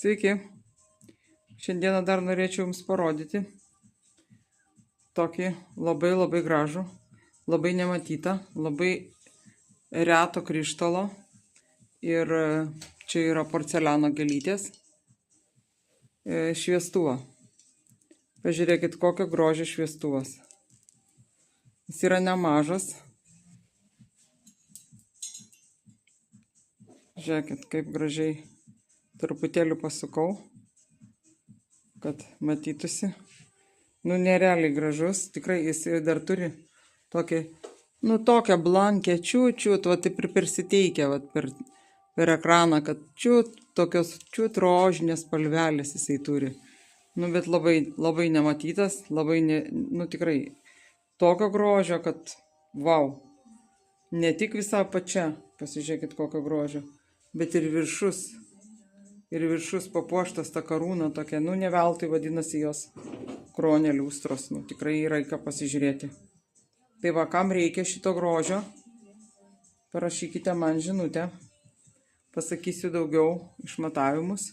Sveiki. Šiandieną dar norėčiau Jums parodyti tokį labai gražų, labai nematytą, labai reto krištolo. Ir čia yra porceliano gėlytės šviestuvą. Pažiūrėkit, kokio grožio šviestuvas. Jis yra nemažas. Žiūrėkit, kaip gražiai truputėlį pasukau, kad matytųsi. Nerealiai gražus. Tikrai jis dar turi tokį, tokią blankę čiut, va taip ir persiteikia, va per ekraną, kad tokios rožinės spalvelės jisai turi. Bet labai nematytas, tikrai tokio grožio, kad vau. Ne tik visa apačia, pasižiūrėkit kokio grožio, bet ir viršus. Ir viršus papuoštas ta karūna tokia, ne veltui vadinasi jos kronė liustros, tikrai yra į ką pasižiūrėti. Tai va, kam reikia šito grožio, parašykite man žinutę, pasakysiu daugiau išmatavimus.